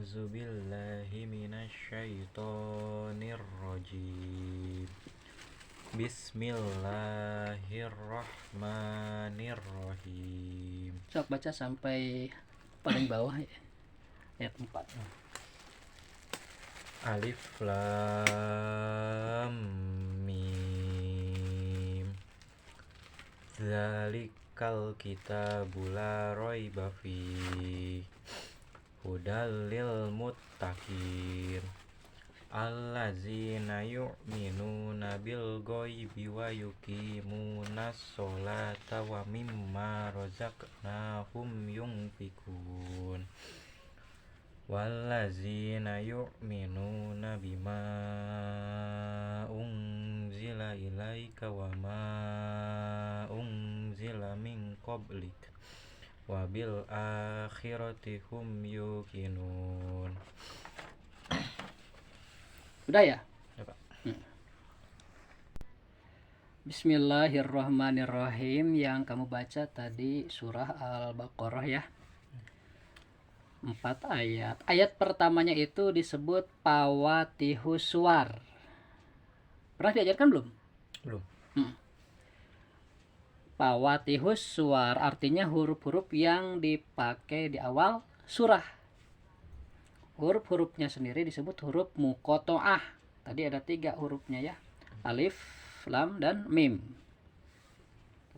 A'udzu billahi minasyaitonir rajim. Bismillahirrahmanirrahim. Sok baca sampai paling bawah ya. Ayat 4. Alif Lam Mim. Zalikal kitabu la raiba fihi. Hudal lil muttaqin. Allazina yu'minuna bil ghaibi wa yuqimunas sholata wa mimma razaqnahum yunfikun. Wallazina yu'minuna bima unzila ilaika wa ma unzila min qablik wa bil akhirati hum yuqinun. Udah ya? Ya, Pak. Bismillahirrahmanirrahim. Yang kamu baca tadi surah Al-Baqarah ya. 4 ayat. Ayat pertamanya itu disebut Fawatihus Suwar. Pernah diajarkan belum? Belum. Fawatihus Suwar artinya huruf-huruf yang dipakai di awal surah. Huruf-hurufnya sendiri disebut huruf muqoto'ah. Tadi ada 3 hurufnya ya. Alif, lam, dan mim.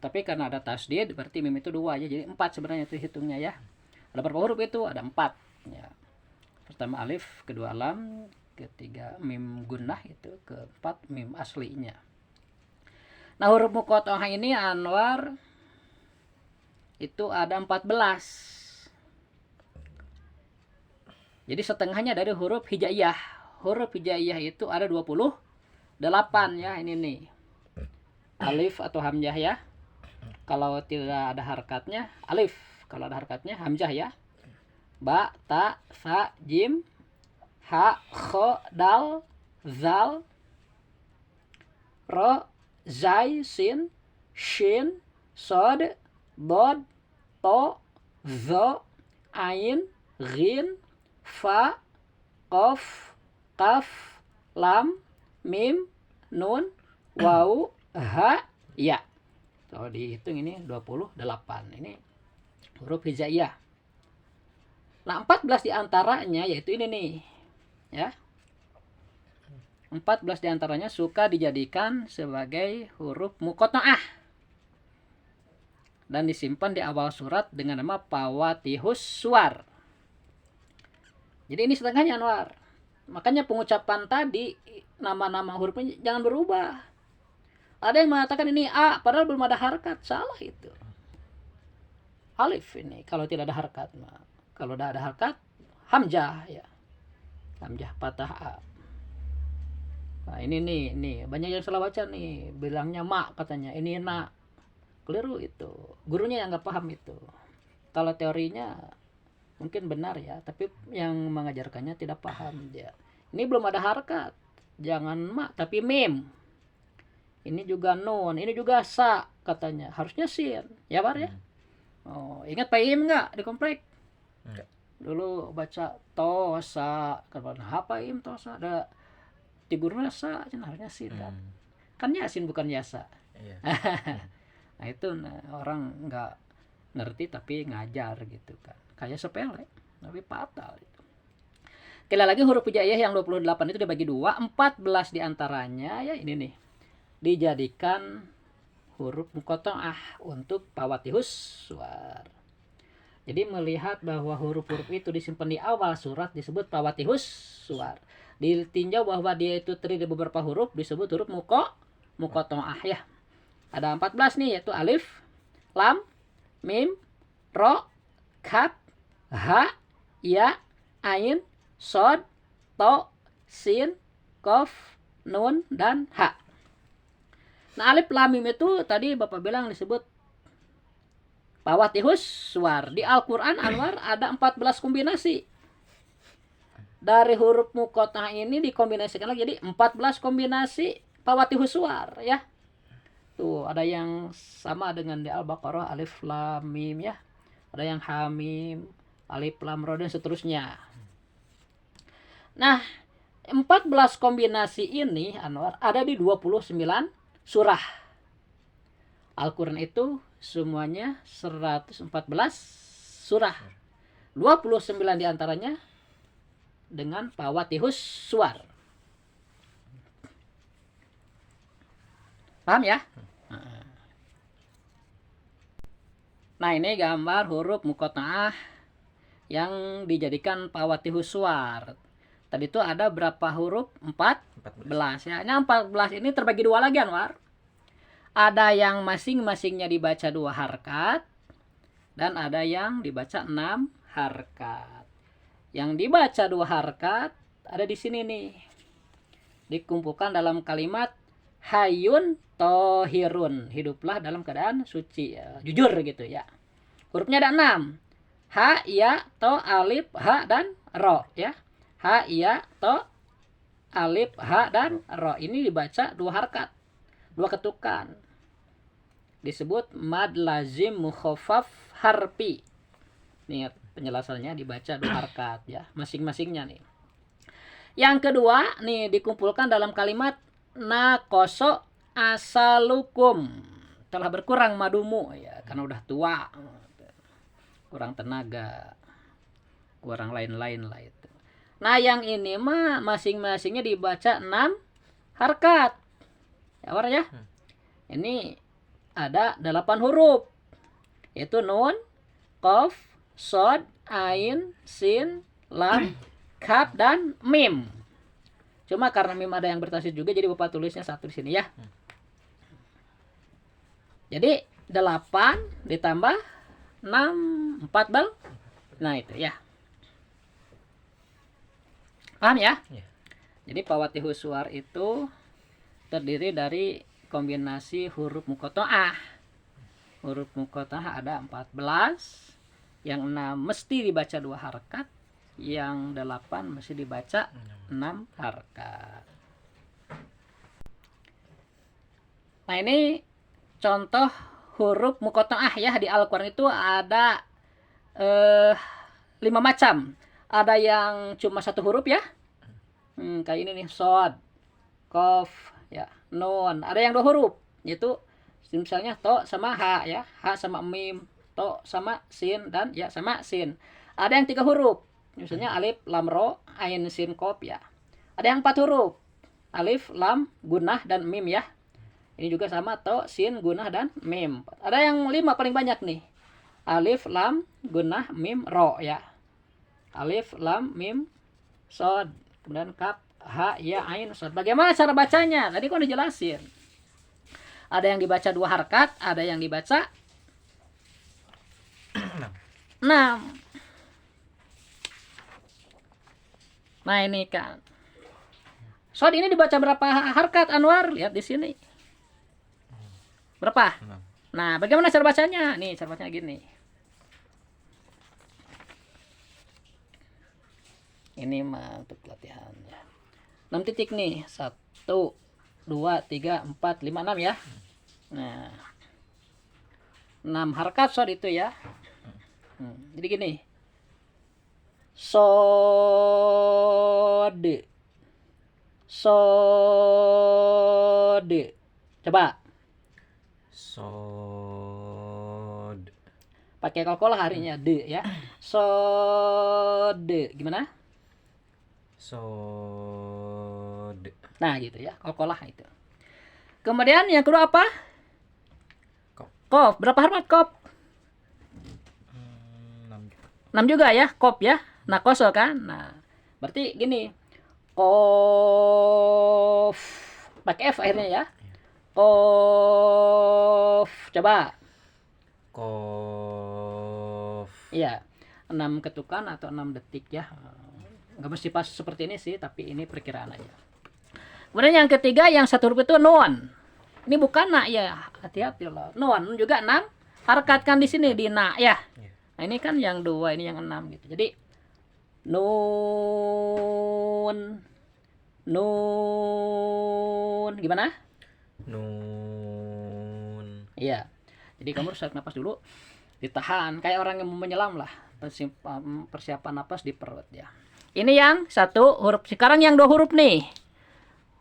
Tapi karena ada tasdid berarti mim itu 2 ya. Jadi 4 sebenarnya itu hitungnya ya. Ada berapa huruf itu? Ada 4 ya. Pertama alif, kedua lam, ketiga mim gunnah itu, keempat mim aslinya. Nah, huruf muqoto'ah ini Anwar itu ada 14. Jadi setengahnya dari huruf hijaiyah. Huruf hijaiyah itu ada 28 ya, ini nih. Alif atau hamzah ya. Kalau tidak ada harkatnya alif, kalau ada harkatnya hamzah ya. Ba, ta, sa, jim, ha, kho, dal, zal, ro, zai, sin, shin, sod, bod, to, zo, ain, ghin, fa, qaf, kaf, lam, mim, nun, waw, ha, ya. Kalau dihitung ini 28. Ini huruf hijaiyah. Nah, 14 diantaranya yaitu ini nih. Ya. 14 diantaranya suka dijadikan sebagai huruf muqoto'ah. Dan disimpan di awal surat dengan nama Fawatihus Suwar. Jadi ini setengahnya Anwar. Makanya pengucapan tadi nama-nama hurufnya jangan berubah. Ada yang mengatakan ini A padahal belum ada harkat. Salah itu. Alif ini kalau tidak ada harkat. Kalau tidak ada harkat hamzah ya. Hamzah patah A. Nah, ini nih banyak yang salah baca nih, bilangnya ma katanya. Ini na. Keliru itu. Gurunya yang nggak paham itu. Kalau teorinya mungkin benar ya, tapi yang mengajarkannya tidak paham dia. Ini belum ada harkat. Jangan ma, tapi mim. Ini juga nun, ini juga sa katanya. Harusnya sin. Ya, Bar ya? Oh, ingat Pak Im enggak di komplek? Enggak. Dulu baca tosa, kan apa Im tosa? Ada di gurunya sa, harusnya sin kan. Kan yasin bukan yasa. Iya. Nah, itu orang nggak ngerti tapi ngajar gitu kan. Kayak sepele, tapi fatal itu. Sekali lagi huruf hijaiyah yang 28 itu dibagi 2, 14 diantaranya ya ini nih. Dijadikan huruf muqoto'ah untuk Fawatihus Suwar. Jadi melihat bahwa huruf-huruf itu disimpan di awal surat disebut Fawatihus Suwar. Ditinjau bahwa dia itu terdiri dari beberapa huruf disebut huruf muqoto'ah ya. Ada 14 nih yaitu alif, lam, mim, ro, kaf, ha, ya, ain, sod, to, sin, qaf, nun, dan ha. Nah, alif lam mim itu tadi Bapak bilang disebut Fawatihus Suwar. Di Al-Quran Anwar ada 14 kombinasi. Dari huruf muqoto'ah ini dikombinasikan lagi jadi 14 kombinasi Fawatihus Suwar ya. Tuh, ada yang sama dengan di Al-Baqarah alif lam mim ya. Ada yang hamim, alif lam ra dan seterusnya. Nah, 14 kombinasi ini Anwar ada di 29 surah. Al-Quran itu semuanya 114 surah. 29 diantaranya dengan fawatihus suwar. Paham ya? Nah, ini gambar huruf muqatta'ah yang dijadikan fawatihus suwar. Tadi itu ada berapa huruf? 14 ya. Nah, 14 ini terbagi dua lagi Anwar. Ada yang masing-masingnya dibaca 2 harkat dan ada yang dibaca 6 harkat. Yang dibaca 2 harkat ada di sini nih. Dikumpulkan dalam kalimat Hayyun Tohirun, hiduplah dalam keadaan suci ya, jujur gitu ya. Hurufnya ada 6. Ha, ya, to, alif, ha, dan ro ya. Ha, ya, to, alif, ha, dan ro. Ini dibaca 2 harkat, 2 ketukan. Disebut mad lazim mukhaffaf harfi. Nih penjelasannya, dibaca 2 harkat ya, masing-masingnya nih. Yang kedua nih dikumpulkan dalam kalimat nakoso asalukum, telah berkurang madumu ya, karena udah tua, kurang tenaga, kurang lain-lain lah itu. Nah, yang ini mah masing-masingnya dibaca 6 harkat. Ya, War ya. Ini ada 8 huruf. Yaitu nun, qaf, shad, ain, sin, lam, kaf, dan mim. Cuma karena mim ada yang bertasydid juga, jadi Bapak tulisnya 1 di sini ya. Jadi 8 ditambah 6, 14. Nah, itu ya. Paham ya? Ya. Jadi fawatihus suwar itu terdiri dari kombinasi huruf muqatta'ah. Huruf muqatta'ah ada 14. Yang 6 mesti dibaca 2 harkat, yang 8 mesti dibaca 6 harkat. Nah, ini contoh huruf muqatta'ah ya, di Al-Quran itu ada 5 macam. Ada yang cuma 1 huruf ya. Kayak ini nih, shad, qaf, ya, nun. Ada yang 2 huruf, yaitu misalnya to sama ha ya, ha sama mim, to sama sin, dan ya sama sin. Ada yang 3 huruf, misalnya alif, lam, ro, ain, sin, qaf ya. Ada yang 4 huruf, alif, lam, gunnah, dan mim ya. Ini juga sama, to, sin, gunnah, dan mim. Ada yang 5 paling banyak nih, alif, lam, gunnah, mim, ro ya. Alif, lam, mim, shad, kemudian kaf, ha, ya, ain, shad. Bagaimana cara bacanya? Tadi kan dijelasin. Ada yang dibaca 2 harkat, ada yang dibaca 6. Nah, ini kan. Shad ini dibaca berapa harkat Anwar? Lihat di sini. Berapa? 6. Nah, bagaimana cara bacanya? Nih, cara bacanya gini. Ini mah untuk latihannya. 6 titik nih. 1, 2, 3, 4, 5, 6 ya. Nah, 6 harkat shad itu ya. Jadi gini. Sod. Sod. Coba. Sod. Pakai kalkolah harinya de ya. Sod. Gimana? Sod. Nah, gitu ya. Kalkolah itu. Kemudian yang kedua apa? Kof. Berapa harkat kof? 6 juga ya, kof ya. Nah, koso kan. Nah, berarti gini. Kof. Pakai F akhirnya ya. Kof. Coba. Kof. Iya. 6 ketukan atau 6 detik ya. Nggak mesti pas seperti ini sih, tapi ini perkiraan aja. Kemudian yang ketiga, yang 1 huruf itu nun. Ini bukan na ya. Hati-hati loh. Nun juga 6. Harkatkan di sini di na ya. Nah, ini kan yang 2, ini yang 6 gitu. Jadi nun, nun, gimana? Nun. Iya. Jadi kamu harus tarik nafas dulu, ditahan kayak orang yang mau menyelam lah. persiapan napas di perut ya. Ini yang satu huruf. Sekarang yang dua huruf nih.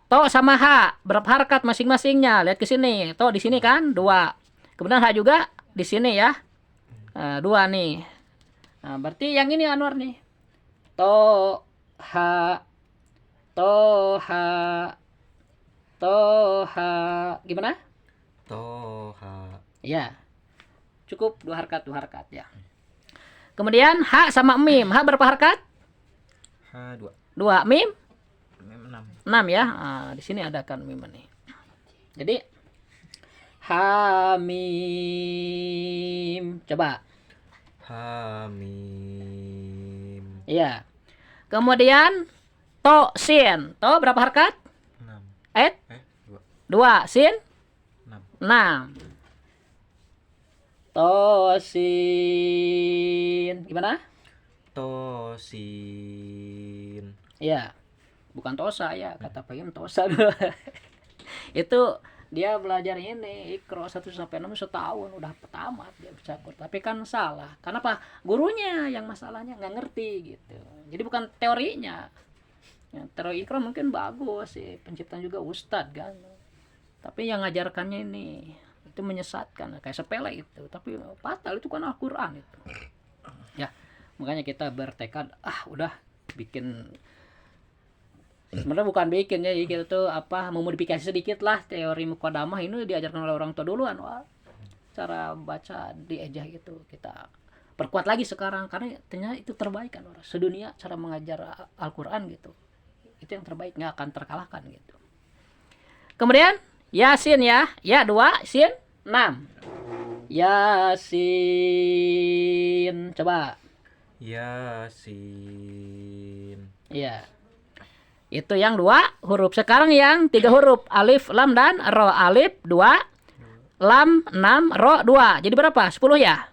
To sama H, berapa harakat masing-masingnya? Lihat ke sini. To di sini kan dua. Kemudian H juga di sini ya. Dua nih. Nah, berarti yang ini Anwar nih. To H, to H, to H. Gimana? Toha. Ya. Cukup dua harakat ya. Kemudian H sama mim. H berapa harakat? H2. Dua. Mim? Mim 6. 6 ya. Di sini ada kan mim nih. Jadi Hamim. Coba. Hamim. Iya. Kemudian To Sin. To berapa harakat? 6. 2. Sin? 6. 6. To Sin. Gimana? Tosin. Iya. Bukan Tosa ya. Kata pengen Tosa dulu. Itu dia belajar ini Iqra 1 sampai 6 setahun udah tamat dia bisa Quran. Tapi kan salah. Karena apa? Gurunya yang masalahnya nggak ngerti gitu. Jadi bukan teorinya. Ya, teori Iqra mungkin bagus sih, penciptaan juga ustadz kan. Tapi yang ngajarkannya ini itu menyesatkan, kayak sepele itu. Tapi fatal itu kan Al-Qur'an itu. Ya, makanya kita bertekad udah bikin. Sebenarnya bukan bikin ya, kita tuh memodifikasi sedikit lah teori mukadamah ini diajarkan oleh orang tua duluan. Wah, cara baca diejah gitu kita perkuat lagi sekarang karena ternyata itu terbaik kan orang sedunia cara mengajar Al-Qur'an gitu. Itu yang terbaik, nggak akan terkalahkan gitu. Kemudian Yasin ya. Ya 2, Sin 6. Yasin. Coba. Yasin. Iya. Itu yang 2 huruf. Sekarang yang 3 huruf. Alif, lam, dan ro. Alif 2, lam 6, ro 2. Jadi berapa? 10 ya?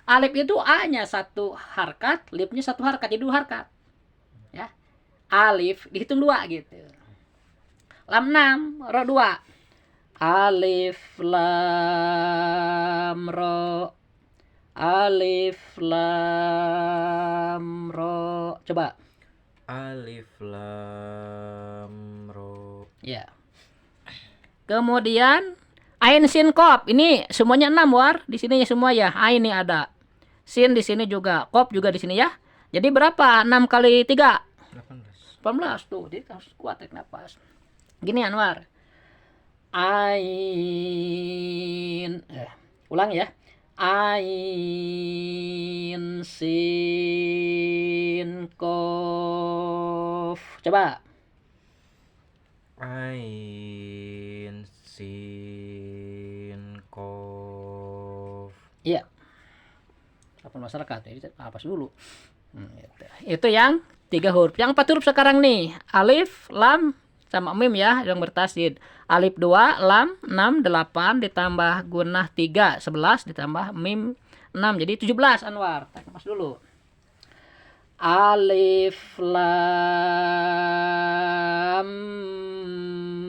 Alif itu A-nya 1 harkat, lipnya 1 harkat. Jadi 2 harkat. Ya. Alif dihitung 2 gitu. Lam 6, ro 2. Alif, lam, ro. Alif, lam, ro. Coba. Alif lam ro. Ya. Kemudian Ain sin qaf. Ini semuanya 6 war. Di sini semua ya. Ain ini ada. Sin di sini juga. Qaf juga di sini ya. Jadi berapa? 6 kali 3? 18 tuh. Jadi harus kuat tarik nafas. Gini Anwar. Ain. Ulang ya. Ain sin qaf. Coba. Ain sin qaf. Iya. Apa masyarakat? Jadi apa dulu? Gitu. Itu yang 3 huruf. Yang 4 huruf sekarang nih. Alif, lam, sama mim ya yang bertasydid. Alif 2, lam 6, 8 ditambah gunnah 3, 11 ditambah mim 6. Jadi 17 Anwar. Tarik nafas dulu. Alif, lam,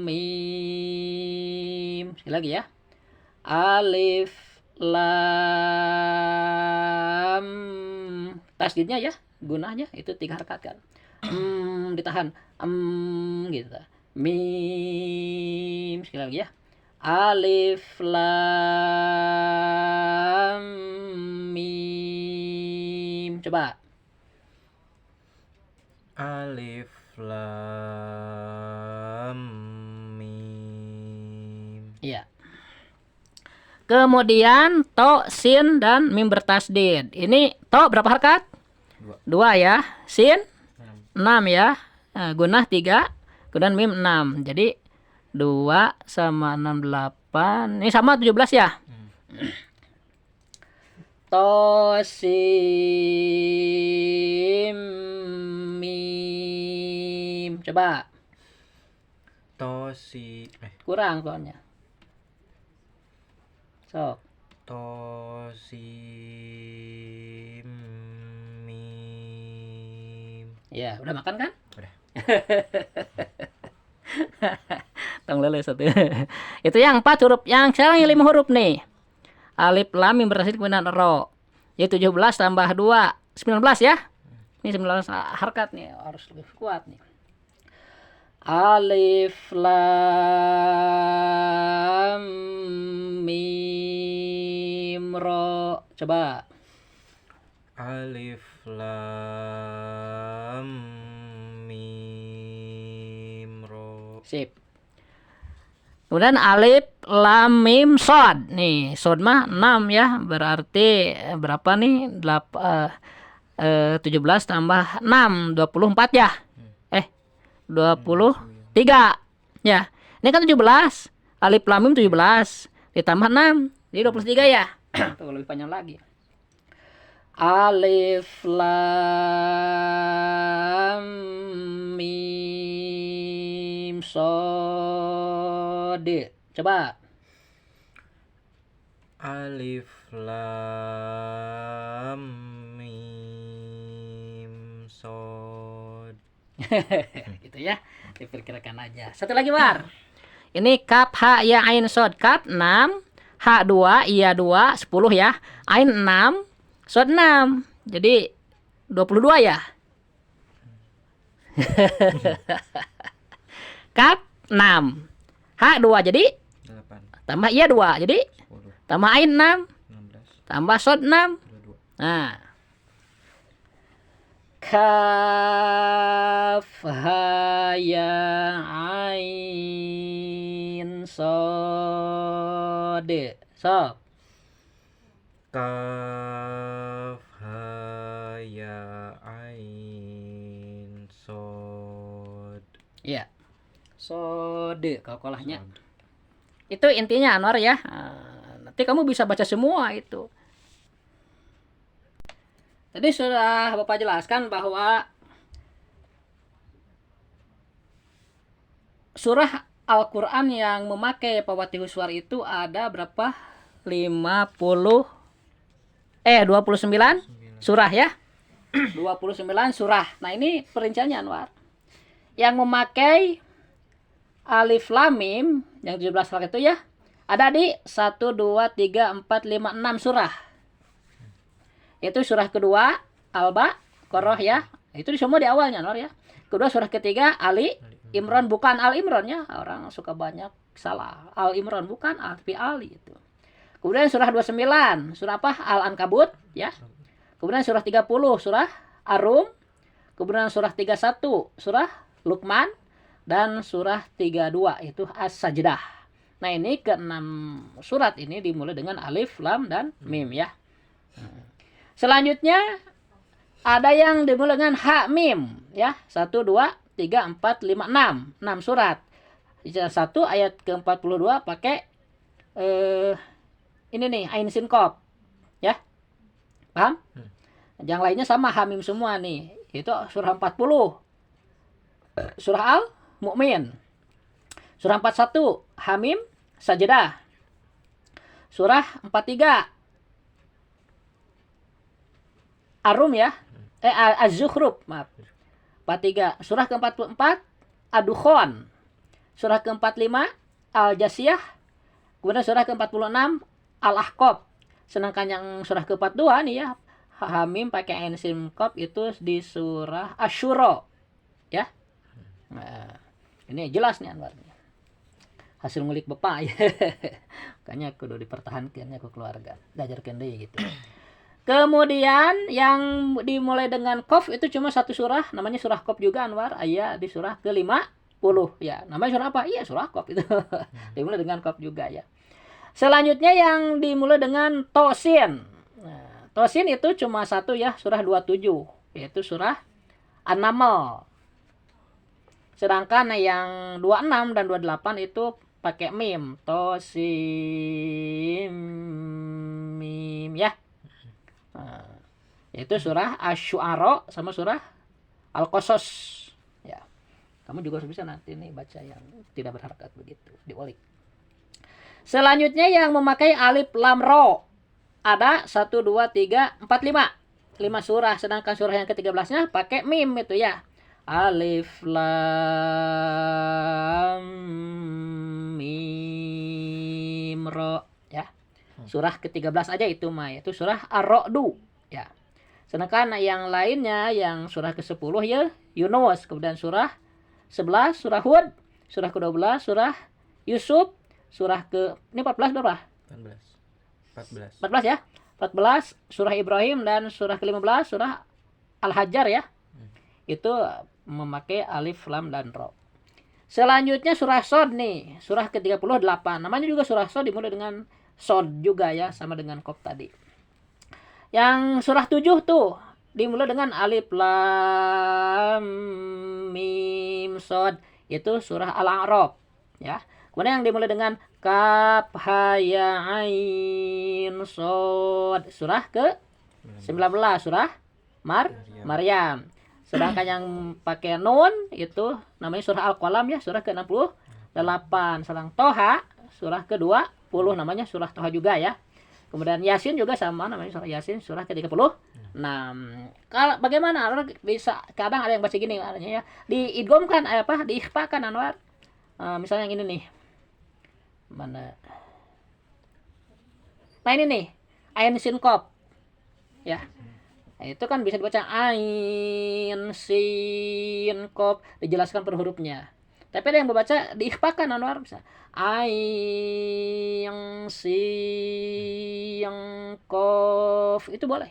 mim. Sekali lagi ya. Alif, lam. Tasydidnya ya, gunnahnya itu 3 harakat kan. Ditahan. Gitu. Mim. Sekali lagi ya. Alif, lam, mim. Coba. Alif lam mim. Iya. Kemudian to, sin, dan mim bertasydid. Ini to berapa harakat? 2 ya. Sin 6 ya. Gunnah 3. Kemudian mim 6. Jadi 2 sama 6, 8. Ini sama 17 ya. To, sim, mim. Coba. Tosi. Kurang soalnya. Sok. Tosim mim. Ya, udah makan kan? Udah. Tong lele satu. Itu yang 4 huruf. Yang sekarang yang 5 huruf nih. Alif, lam, mim bertasydid kemudian ro. Ya 17 tambah 2 19 ya. Ini 19 harkat nih, harus lebih kuat nih. Alif lam mim ro. Coba. Alif lam mim ro. Sip. Kemudian alif lam mim sod. Nih, sod mah 6 ya. Berarti berapa nih? 17 tambah 6 24 ya. 23 ya. Ini kan 17. Alif lam mim 17 ditambah 6 jadi 23 ya. Tuh lebih panjang lagi. Alif lam mim sod. Coba. Alif lam mim sod. Gitu ya. Diperkirakan aja. Satu lagi, War. Ini kaf ha ya ain sod. Kaf 6, ha 2, iya 2, 10 ya. Ain 6, sod 6. Jadi 22 ya. Kaf 6, ha 2 jadi 8, tambah iya 2 jadi 10, tambah ain 6 16, tambah sod 6. 22. Nah. Kaf ha ya ain sod. So, Kaf ha ya ain sod. iya. Sod kalkulahnya. Itu intinya Anwar ya. Nanti kamu bisa baca semua itu. Tadi sudah Bapak jelaskan bahwa surah Al-Quran yang memakai Fawatihus Suwar itu ada berapa? 29 surah ya. 29 surah. Nah ini perinciannya Anwar. Yang memakai Alif Lam Mim yang 17 harkat itu ya. Ada di 1, 2, 3, 4, 5, 6 surah. Itu surah kedua Al-Baqarah ya. Itu semua di awalnya Anwar ya. Kedua surah ketiga Ali Imran, bukan Al Imran ya. Orang suka banyak salah. Al Imran bukan Alfi Ali itu. Kemudian surah 29, surah apa? Al-Ankabut ya. Kemudian surah 30, surah Ar-Rum. Kemudian surah 31, surah Luqman, dan surah 32 itu As-Sajdah. Nah, ini ke-6 surat ini dimulai dengan alif, lam, dan mim ya. Selanjutnya ada yang dimulai dengan ha mim ya. 1 2 3 4 5 6. 6 surat. 1 ayat ke-42 pakai ini nih ain sin qaf ya. Paham? Yang lainnya sama ha mim semua nih. Itu surah 40. Surah Al-Mu'min. Surah 41 ha mim Sajdah. Surah 43 Ar-Rum ya. Az-Zukhruf, maaf. 43. Surah ke-44 Ad-Dukhan. Surah ke-45 Al-Jasiyah. Kemudian surah ke-46 Al-Ahqaf. Sedangkan yang surah ke-42 nih ya, Hamim pakai ain sin qaf itu di surah Asy-Syura. Ya. Nah, ini jelas nih Anwar. Hasil ngulik Bapak ya. Makanya kudu dipertahankan ya ke keluarga. Diajarkan deui gitu. Kemudian yang dimulai dengan qaf itu cuma satu surah, namanya surah qaf juga Anwar, ayat di surah ke-50 ya. Namanya surah apa? Iya, surah qaf itu. Dimulai dengan qaf juga ya. Selanjutnya yang dimulai dengan Tosin. Nah, Tosin itu cuma satu ya, surah 27, yaitu surah An-Naml. Sedangkan yang 26 dan 28 itu pakai mim. Tosin mim ya. Nah, yaitu surah Asy-Syu'ara sama surah Al-Qasas ya. Kamu juga harus bisa nanti nih baca yang tidak berharkat begitu, diulik. Selanjutnya yang memakai alif lam ro ada 1 2 3 4 5 surah, sedangkan surah yang ke-13-nya pakai mim itu ya. Alif lam mim ro ya. Surah ke-13 aja itu mah, yaitu surah Ar-Ra'd Ya. Sedangkan yang lainnya yang surah ke-10 ya Yunus, kemudian surah 11 surah Hud, surah ke-12 surah Yusuf, surah ke ini 14 berapa? 14. 14 ya. 14 surah Ibrahim dan surah ke-15 surah Al-Hajjar ya. Itu memakai alif lam dan ro. Selanjutnya surah Sod nih, surah ke-38. Namanya juga surah Sod dimulai dengan Sod juga ya, sama dengan Qaf tadi. Yang surah 7 tuh dimulai dengan alif lam mim Sod, itu surah Al-A'raf ya. Kemudian yang dimulai dengan kaf ha ya ain Sod, surah ke-19 surah Maryam. Sedangkan yang pakai nun itu namanya surah Al-Qalam ya, surah ke-68. Sedang Toha surah ke-20 namanya surah Toha juga ya. Kemudian Yasin juga sama namanya surah Yasin, surah ke-36. Kalau bagaimana Anwar bisa kadang ada yang baca gini artinya ya, diidghamkan diikhfakan Anwar. Misalnya yang ini nih. Mana? Nah ini nih, ain sin qaf. Ya. Itu kan bisa dibaca ain sin qaf, dijelaskan per hurufnya. Tapi ada yang membaca diikhfakan Anwar, bisa ain sin qaf, itu boleh.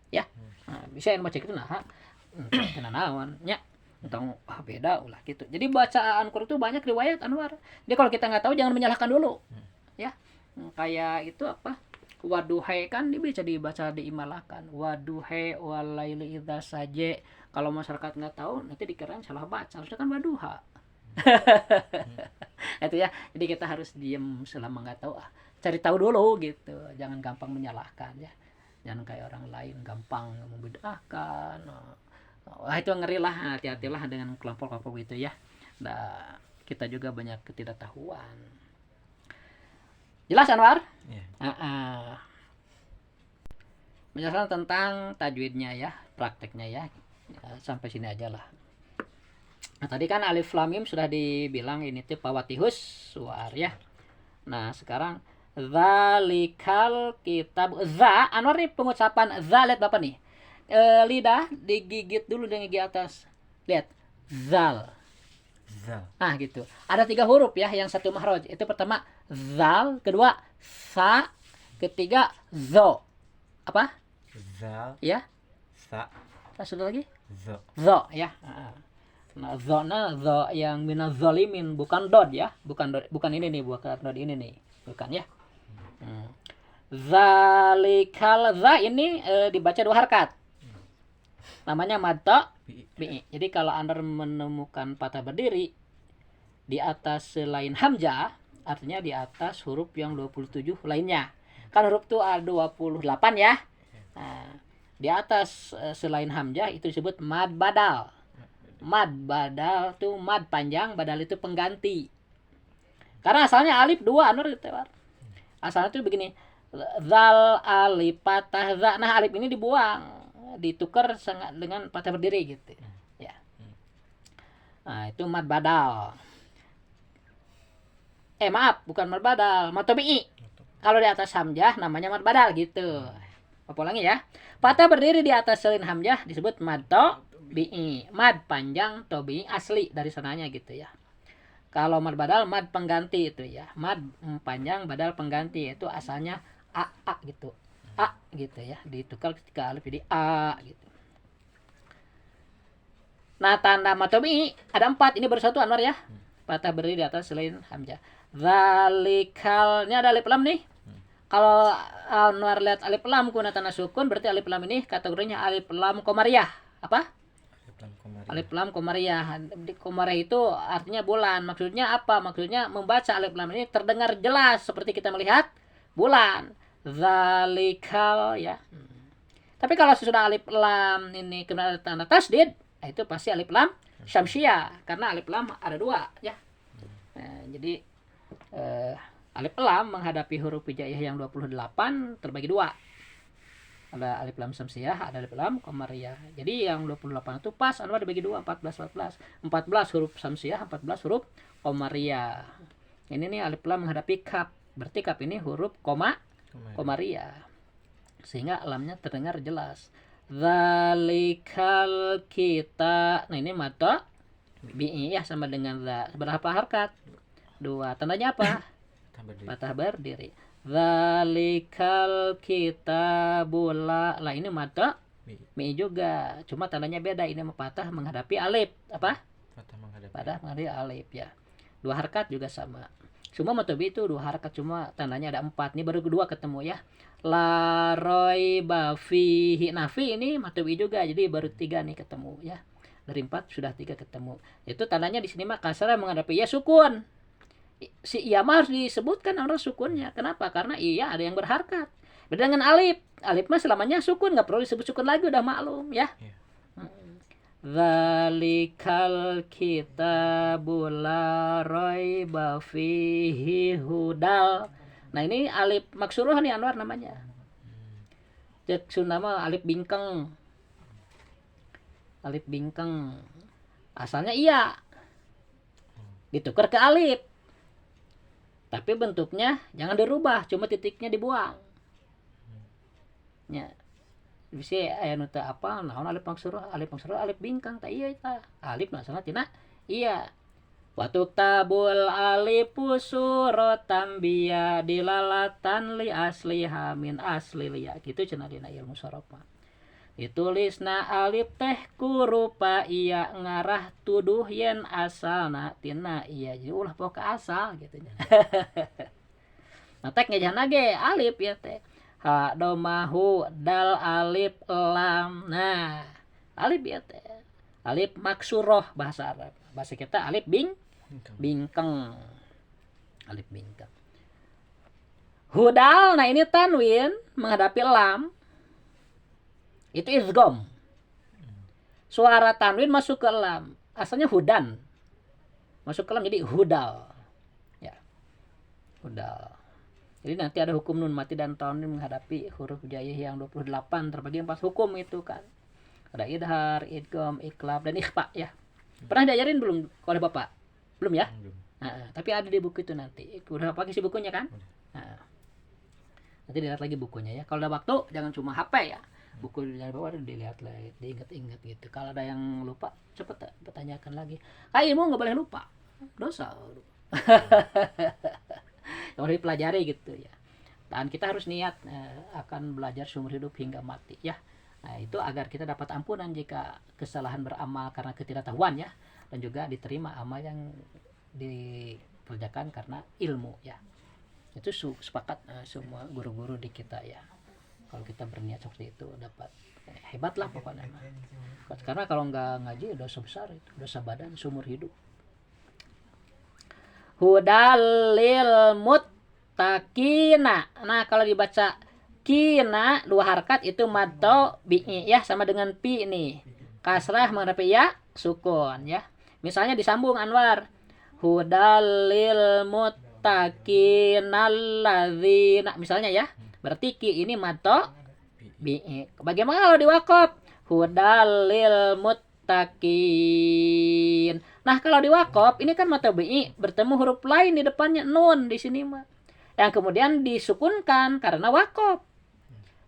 Ya. Nah, bisa yang baca gitu nah. Kena naon nya. Tentang beda ulah gitu. Jadi bacaan Quran itu banyak riwayat Anwar. Jadi kalau kita nggak tahu jangan menyalahkan dulu. Ya. Kayak itu apa? Waduhai kan bisa dibaca diimalakan. Waduhai walaili idza saje. Kalau masyarakat nggak tahu nanti dikira salah baca. Harusnya kan waduha. Itu ya. Jadi kita harus diam selama nggak tahu. Cari tahu dulu gitu. Jangan gampang menyalahkan ya. Jangan kayak orang lain gampang membedahkan. Wah itu ngeri lah. Hati-hatilah dengan kelompok-kelompok itu ya. Nah, kita juga banyak ketidaktahuan. Jelas Anwar? Yeah. Menjelaskan tentang tajwidnya ya, prakteknya ya. Sampai sini aja lah. Nah, tadi kan alif lam mim sudah dibilang ini tuh pawatihus suar ya. Nah, sekarang zalikal kitab. Za, Anwar nih pengucapan za, lihat Bapak nih. Lidah digigit dulu dengan gigi atas. Lihat. Zal. Ah gitu. Ada 3 huruf ya, yang satu mahraj. Itu pertama zal, kedua sa, ketiga zo. Apa? Zal. Ya. Sa. Sudah lagi? Zo. Zo ya. Nah, zo yang minaz zalimin, bukan dod ya. Bukan ini nih, bukan dod ini nih. Bukan ya. Zalikal za ini dibaca 2 harakat. Namanya mad bi. Jadi kalau Anda menemukan patah berdiri di atas selain hamzah, artinya di atas huruf yang 27 lainnya. Kan huruf itu ada 28 ya. Nah, di atas selain hamzah itu disebut mad badal. Mad badal itu mad panjang, badal itu pengganti. Karena asalnya alif 2 Anwar gitu. Asalnya itu begini. Zal alif patah za. Nah, alif ini dibuang, ditukar dengan patah berdiri gitu ya. Nah itu mad badal. Maaf, bukan mad badal, mad tabi'i. Kalau di atas hamzah namanya mad badal gitu. Apa lagi ya? Patah berdiri di atas selin hamzah disebut mad tabi'i. Mad panjang, tabi'i asli dari sananya gitu ya. Kalau mad badal mad pengganti itu ya. Mad panjang badal pengganti, itu asalnya a gitu. A gitu ya, ditukar ketika alif jadi a gitu. Nah, tanda matobi ada 4, ini baru 1 Anwar ya. Patah berdiri di atas selain hamzah. Zalikal, ini ada alif lam nih. Kalau Anwar lihat alif lam kuna tanda sukun, berarti alif lam ini kategorinya alif lam komariah. Apa? Alif lam komariah. Di komariah itu artinya bulan. Maksudnya apa? Maksudnya membaca alif lam ini terdengar jelas seperti kita melihat bulan. Zalikal ya. Tapi kalau sudah alif lam ini kena tanda tasdid, itu pasti alif lam syamsiyah, karena alif lam ada 2 ya. Nah, jadi alif lam menghadapi huruf hijaiyah yang 28 terbagi 2. Ada alif lam syamsiyah, ada alif lam qamariyah. Jadi yang 28 itu pas Anwar dibagi 2, 14 huruf syamsiyah, 14 huruf qamariyah. Ini nih alif lam menghadapi kaf. Berarti kaf ini huruf qamariyah. sehingga lamnya terdengar jelas. Zalikal kita. Nah ini mata bi ya sama dengan za. Berapa harkat? 2. Tandanya apa? Patah berdiri. Zalikal kitabula. Lah ini mata mi juga. Cuma tandanya beda. Ini patah menghadapi alif. Apa? Patah menghadapi alif ya. 2 harkat juga sama. Semua matobi itu 2 harkat, cuma tandanya ada 4. Ini baru kedua ketemu ya. La raiba fihi. Nah, fi ini matobi juga, jadi baru 3 nih ketemu ya. Dari 4 sudah 3 ketemu. Itu tandanya di sini mah kasrah menghadapi ya sukun. Si iya mah harus disebutkan orang sukunnya. Kenapa? Karena iya ada yang berharkat. Beda dengan alif. Alif mah selamanya sukun, nggak perlu disebut sukun lagi, udah maklum ya. Zalikal kitabu la raiba fihi hudal. Nah ini alif maksuruh nih Anwar namanya. Cek nama alif bingkeng. Alif bingkeng. Asalnya iya. Ditukar ke alif. Tapi bentuknya jangan dirubah, cuma titiknya dibuang. Ya. Bisa aya nu teu apal naon alif maksuruh alif bingkang tah iya eta alif nasalah tina iya waktu tabul alifu suratan biya dilalatan li asliha min asli liya gitu cenah dina ilmu sorof mah ditulisna alif teh kurupa iya ngarah tuduh yen asalna tina iya jadi ulah pok asal gitu nya nah tek ngejana ge alif ya teh ha domahu dal alif lam. Nah alif ya teh alif maksuroh bahasa Arab, bahasa kita alif bingkeng alif bingkeng. Hudal, nah ini tanwin menghadapi lam itu idgham. Suara tanwin masuk ke lam, asalnya hudan masuk ke lam jadi hudal ya, hudal. Jadi nanti ada hukum nun mati dan tanwin menghadapi huruf jaiyah yang 28 terbagi 4 hukum itu kan. Ada idhar, idgham, iqlab dan ikhfa ya. Pernah diajarin belum oleh Bapak? Belum ya? Nah, tapi ada di buku itu nanti. Udah pakai si bukunya kan? Nah, nanti dilihat lagi bukunya ya. Kalau ada waktu jangan cuma HP ya. Buku dari bawah dilihat lagi, diingat-ingat gitu. Kalau ada yang lupa cepet bertanyakan lagi. Ilmu nggak boleh lupa. Dosa. Yang harus dipelajari gitu ya. Dan kita harus niat akan belajar seumur hidup hingga mati ya. Nah, itu agar kita dapat ampunan jika kesalahan beramal karena ketidaktahuan ya, dan juga diterima amal yang dikerjakan karena ilmu ya. Itu sepakat semua guru-guru di kita ya. Kalau kita berniat seperti itu dapat hebat lah pokoknya. Karena kalau nggak ngaji dosa besar itu, dosa badan seumur hidup. Hudalil muttaqina. Nah, kalau dibaca kina 2 harkat itu maddo bi ya sama dengan pi nih. Kasrah menghadapi ya sukun ya. Misalnya disambung Anwar. Hudalil muttaqina alladzina misalnya ya. Berarti ki ini maddo bi. Bagaimana kalau diwaqaf? Hudalil muttaqin. Nah, kalau di wakaf ini kan mata bi bertemu huruf lain di depannya nun di sini mah. Yang kemudian disukunkan karena wakaf.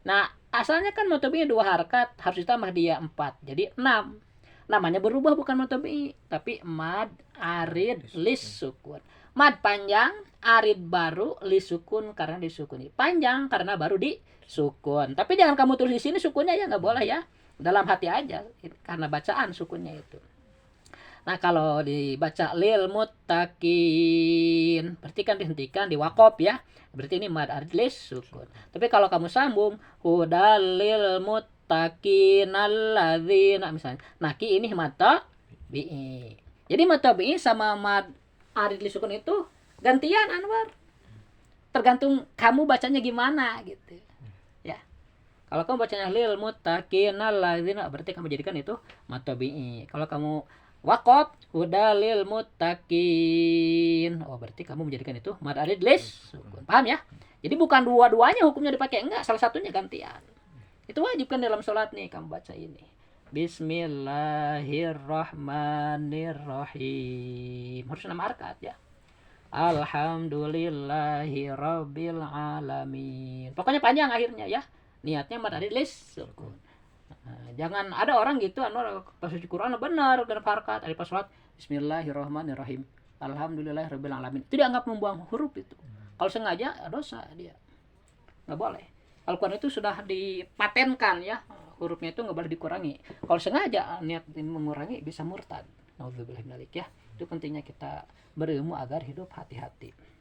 Nah, asalnya kan mata bi 2 harkat, harus ditambah dia 4. Jadi 6. Namanya berubah bukan mata bi, tapi mad arid lis sukun. Mad panjang, arid baru, lis sukun karena disukuni. Panjang karena baru disukun. Tapi jangan kamu tulis di sini sukunnya ya, nggak boleh ya. Dalam hati aja karena bacaan sukunnya itu. Nah, kalau dibaca lil muttaqin, berarti kan dihentikan di waqaf ya. Berarti ini mad adlis sukun. Tapi kalau kamu sambung hudal lil muttaqin alladzina misalnya. Nah, ki ini mata bi. Jadi mata bi sama mad adlis sukun itu gantian Anwar. Tergantung kamu bacanya gimana gitu. Ya. Kalau kamu bacanya lil muttaqin alladzina berarti kamu jadikan itu mata bi. Kalau kamu waqaf hudalil muttaqin. Oh, berarti kamu menjadikan itu mad arid lis sukun. Paham ya? Jadi bukan dua-duanya hukumnya dipakai, enggak, salah satunya gantian. Itu wajib kan dalam salat nih kamu baca ini. Bismillahirrahmanirrahim. Harus 6 harkat ya. Alhamdulillahirabbil alamin. Pokoknya panjang akhirnya ya. niatnya mad adlis sukun. Jangan ada orang gitu pas baca Quran benar genep harakat, ada pas sholat bismillahirrahmanirrahim alhamdulillahirabbil alamin. Itu dianggap membuang huruf itu. Kalau sengaja dosa dia. Nggak boleh. Al-Quran itu sudah dipatenkan ya, hurufnya itu nggak boleh dikurangi. Kalau sengaja niat mengurangi bisa murtad. Nauzubillah min dzalik ya. Itu pentingnya kita berilmu agar hidup hati-hati.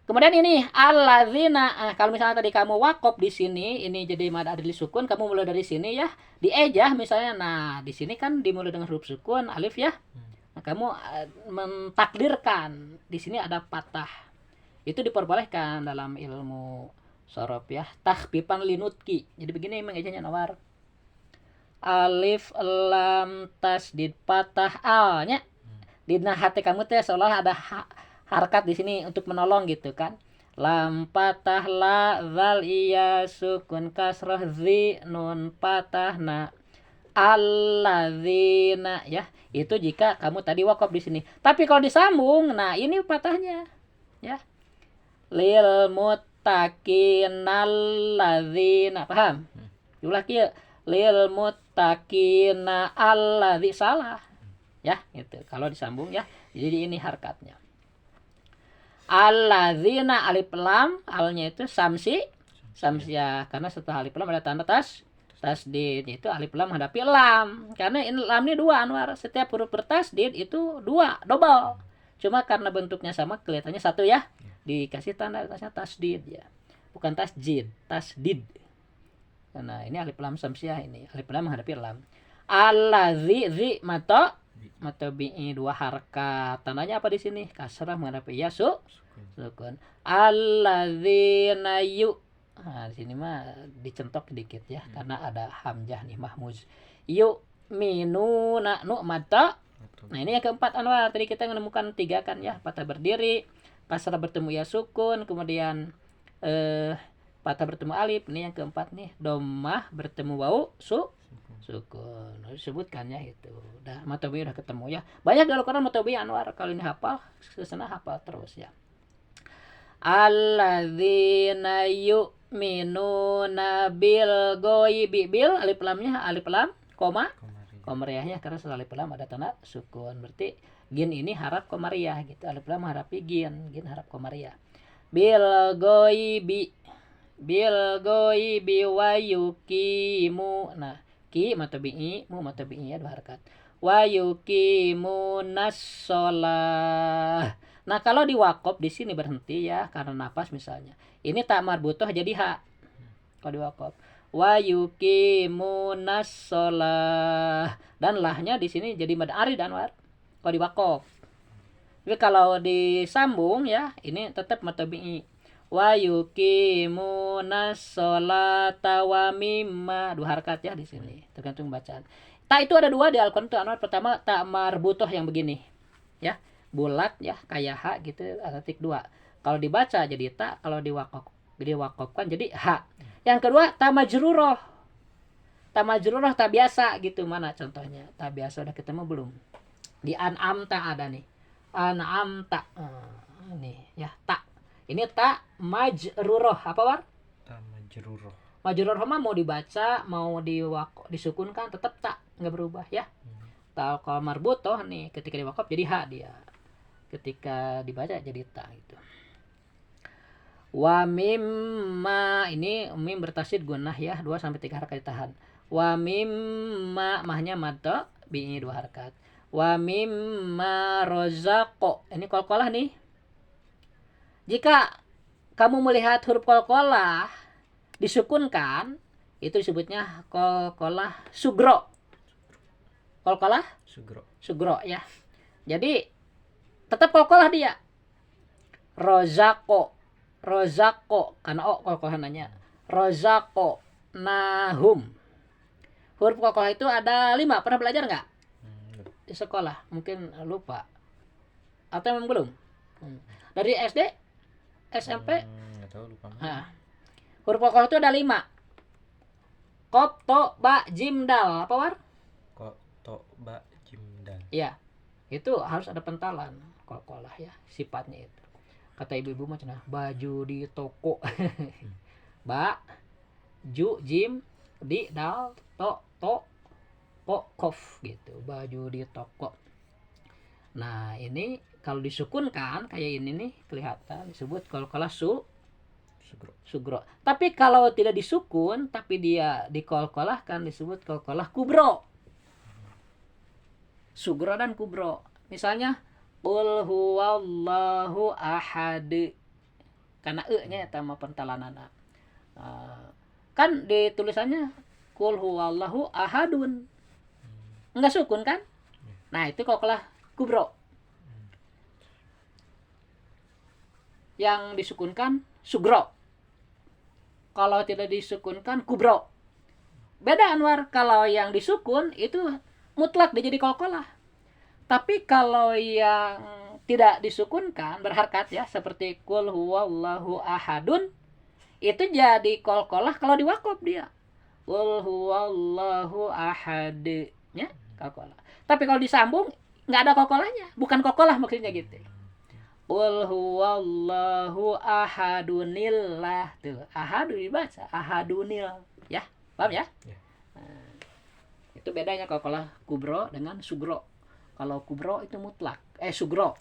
Kemudian ini alladzina, kalau misalnya tadi kamu wakop di sini, ini jadi mad adli sukun, kamu mulai dari sini ya, diejah misalnya. Nah, di sini kan dimulai dengan huruf sukun alif ya. Nah, kamu mentakdirkan di sini ada patah. Itu diperbolehkan dalam ilmu sorof ya, takhfifan linutki. Jadi begini mengejanya nawar. Alif lam tasdid patah alnya. Di hati kamu teh seolah ada harakat di sini untuk menolong gitu kan. Lam patah la zal iya sukun kasrah zi nun patah na alladzina ya. Itu jika kamu tadi wakaf di sini. Tapi kalau disambung, nah ini patahnya ya. Lil muttaqin alladzina, paham? Ulah kieu. Lil muttaqin alladzi salah. Ya, gitu. Kalau disambung ya. Jadi ini harakatnya. Alladzina alif lam, alnya itu samsia karena setelah alif lam ada tanda tasdid, itu alif lam menghadapi lam. Karena ini lam ini dua Anwar, setiap huruf bertasdid itu dua, double. Cuma karena bentuknya sama kelihatannya satu ya. Dikasih tanda atasnya tasdid ya. Bukan tasjid, tasdid. Nah, ini alif lam samsiah ini, alif lam menghadapi lam. Allazi mata bi'i dua harakat. Tandanya apa di sini? Kasrah menghadapi ya sukun. Alladzina yu. Nah, di sini mah dicentok dikit ya karena ada hamzah nih mahmuz. Yu minuna nu mata. Nah, ini yang keempat Anwar. Tadi kita menemukan tiga kan ya, patah berdiri, kasrah bertemu ya sukun, kemudian patah bertemu alif. Ini yang keempat nih, dhammah bertemu wau sukun. Disebutkan ya itu. Udah matobi udah ketemu ya. Banyak di Al-Qur'an matobi Anwar, kalau ini hafal, sesana hafal terus ya. Alladzina yu'minuna bil ghaibi, bil alif lamnya alif lam koma komariahnya karena setelah alif lam ada tanda sukun. Berarti gin ini harap komariah gitu. Alif lam mengharapi gin harap komariah. Bil ghaibi wa yuqimu. Nah, ki matobi'i, mu matobi'i ya dua harakat. Wa yuqimunas shalah. Nah, kalau di wakaf di sini berhenti ya karena nafas misalnya. Ini tak marbutoh jadi ha. Kalau di wakaf. Wa yuqimunas shalah. Dan lahnya di sini jadi mad arid Anwar. Kalau di wakaf. Tapi kalau disambung ya, ini tetap matobi'i. Wa yuqimunas sholata wa mimma, dua harakat ya di sini, tergantung bacaan. Ta itu ada dua di Al-Qur'an itu Anwar. Pertama ta marbutoh yang begini. Ya, bulat ya kayak ha gitu, ada titik dua. Kalau dibaca jadi ta, kalau diwakafkan jadi ha. Yang kedua ta majrurah. Ta majrurah ta biasa gitu. Mana contohnya? Ta biasa udah ketemu belum? Di an'am ta ada nih. An'am ta. Nih ya ta. Ini ta majrurah. Apa War? Ta majrurah. Majrurah mah mau dibaca, mau disukunkan tetap tak, nggak berubah ya. Ta kalau marbutoh nih ketika diwakaf jadi ha dia. Ketika dibaca jadi ta gitu. Wa mimma, ini mim bertasydid gunnah ya, 2 sampai 3 harakat ditahan. Wa mimma mahnya madda bi 2 harakat. Wa mimma razaqo. Ini qalqalah nih. Jika kamu melihat huruf qalqalah disukunkan, itu disebutnya qalqalah sugro. Qalqalah sugro ya. Jadi tetap qalqalah dia. Razaqo karena qalqalah nanya. Razaqo nahum. Huruf qalqalah itu ada 5. Pernah belajar enggak? Di sekolah, mungkin lupa. Atau memang belum? Dari SD, SMP? Enggak tahu, lupa. Nah, huruf qalqalah itu ada 5. Qaf, to, ba, jim, dal. Apa War? Qaf, to, ba, jim, dal. Iya. Itu harus ada pentalan qalqalah ya, sifatnya itu. Kata ibu-ibu macam baju di toko. Ba, ju jim di dal to ko kof gitu, baju di toko. Nah ini kalau disukunkan kayak ini nih kelihatan disebut qalqalah sugro. Tapi kalau tidak disukun tapi dia dikolkolahkan disebut qalqalah kubro. Sugro dan kubro. Misalnya qul huwallahu ahad. Karena nya eta mah pentalanana. Kan di tulisannya qul huwallahu ahadun. Enggak sukun kan? Nah, itu qalqalah kubro. Yang disukunkan sugro. Kalau tidak disukunkan kubro. Beda Anwar, kalau yang disukun itu mutlak dia jadi qalqalah. Tapi kalau yang tidak disukunkan berharkat ya seperti qul huwallahu ahadun itu jadi qalqalah kalau diwaqaf dia. Qul huwallahu ahad ya, qalqalah. Tapi kalau disambung enggak ada qalqalahnya, bukan qalqalah maksudnya gitu. Qul huwallahu ahadunillah tuh. Ahadu dibaca ahadunil ya. Paham ya? Nah, itu bedanya qalqalah kubro dengan sugro. Kalau kubro itu mutlak. Sugro.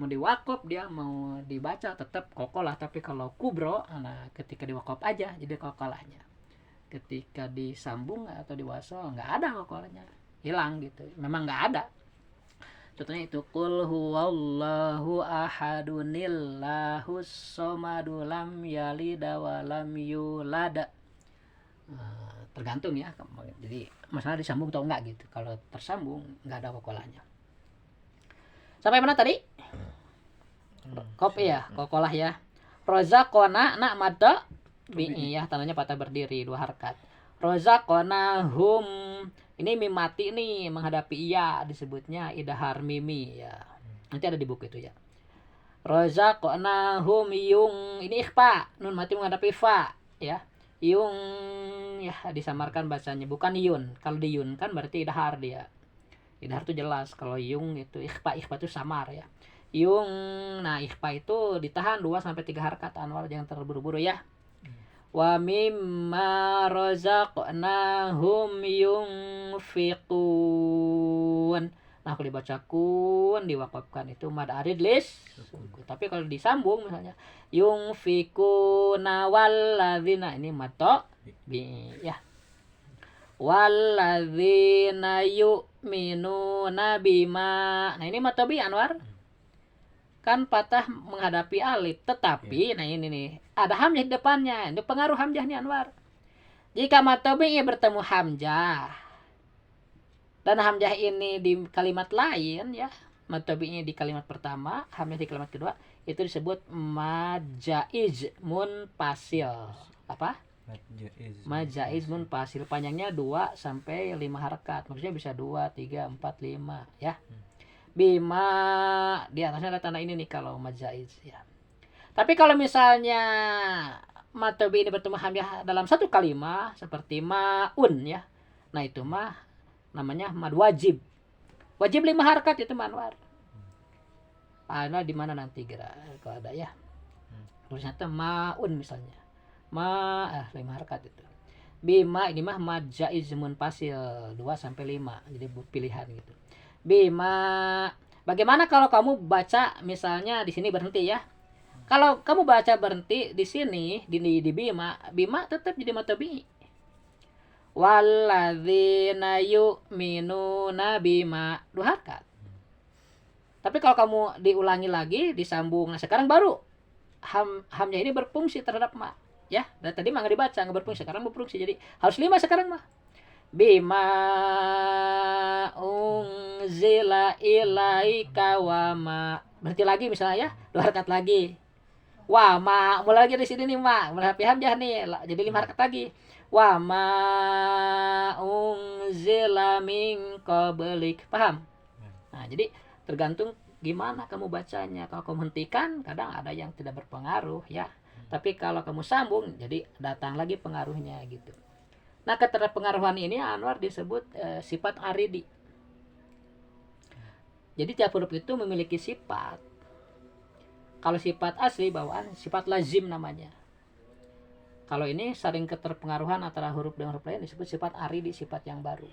Mau diwaqaf dia mau dibaca tetap qalqalah, tapi kalau kubro nah ketika diwaqaf aja jadi qalqalahnya. Ketika disambung atau diwasal enggak ada qalqalahnya. Hilang gitu. Memang enggak ada. Contohnya itu qul huwallahu ahadunillahus somadu lam yalid wa lam yulad. Tergantung ya. Jadi masalah disambung atau enggak gitu. Kalau tersambung enggak ada qalqalahnya. Sampai mana tadi? Kopi ya, qalqalah ya. Rozaqona nak mada bi ya, tandanya patah berdiri dua harkat. Rozaqona hum. Ini mim mati nih menghadapi iya disebutnya idhar mimi ya. Nanti ada di buku itu ya. Rozaqnahum yung ini ikhfa, nun mati menghadapi fa ya. Yung ya disamarkan bacanya bukan yun. Kalau di yun kan berarti idhar dia. Idhar itu jelas, kalau yung itu ikhfa itu samar ya. Yung nah ikhfa itu ditahan 2 sampai 3 harkat Anwar, jangan terburu-buru ya. Wa mimma razaqnahum yunfiqun. Nah kalau dibaca kun diwakafkan itu mad arid lis. Tapi kalau disambung misalnya yunfiquna walladzina ini mato bi ya. Walladzina yu'minuna bima. Nah ini mato bi Anwar. Kan patah menghadapi alif, tetapi nah ini nih ada hamzah di depannya. Itu pengaruh hamzah nih Anwar. Jika matobi bertemu hamzah dan hamzah ini di kalimat lain ya, matobi di kalimat pertama, hamzah di kalimat kedua, itu disebut majaiz munfasil. Apa? Majaiz munfasil, panjangnya 2 sampai 5 harakat. Maksudnya bisa 2, 3, 4, 5 ya. Bima di atasnya ada tanda ini nih kalau majaiz ya. Tapi kalau misalnya matobi ini bertemu hamzah dalam satu kalimat seperti maun ya. Nah itu mah namanya mad wajib. Wajib 5 harakat itu Manwar. Ada di mana nanti kira kalau ada ya. Tulisannya maun misalnya. 5 harakat itu. Bima ini mah majaiz munfasil 2 sampai 5. Jadi pilihan gitu. Bima. Bagaimana kalau kamu baca misalnya di sini berhenti ya? Kalau kamu baca berhenti di sini di bima tetap jadi matobi. Walladzina yu'minuna bima 2 harakat. Tapi kalau kamu diulangi lagi disambung, nah sekarang baru hamzah ini berfungsi terhadap ma ya. Dan tadi mah enggak dibaca, enggak berfungsi, sekarang berfungsi jadi harus 5 sekarang mah. Bima unzila ilaika wa ma. Berhenti lagi misalnya ya, 2 harakat lagi. Wa ma, mulai lagi di sini nih ma, mulai hamzah nih, jadi 5 harakat lagi. Wa ma unzila min qablik. Paham? Nah, jadi tergantung gimana kamu bacanya. Kalau kamu hentikan, kadang ada yang tidak berpengaruh ya. Tapi kalau kamu sambung, jadi datang lagi pengaruhnya gitu. Nah, keterpengaruhan ini Anwar disebut sifat aridi. Jadi tiap huruf itu memiliki sifat. Kalau sifat asli bawaan sifat lazim namanya. Kalau ini saling keterpengaruhan antara huruf dengan huruf lain disebut sifat aridi, sifat yang baru.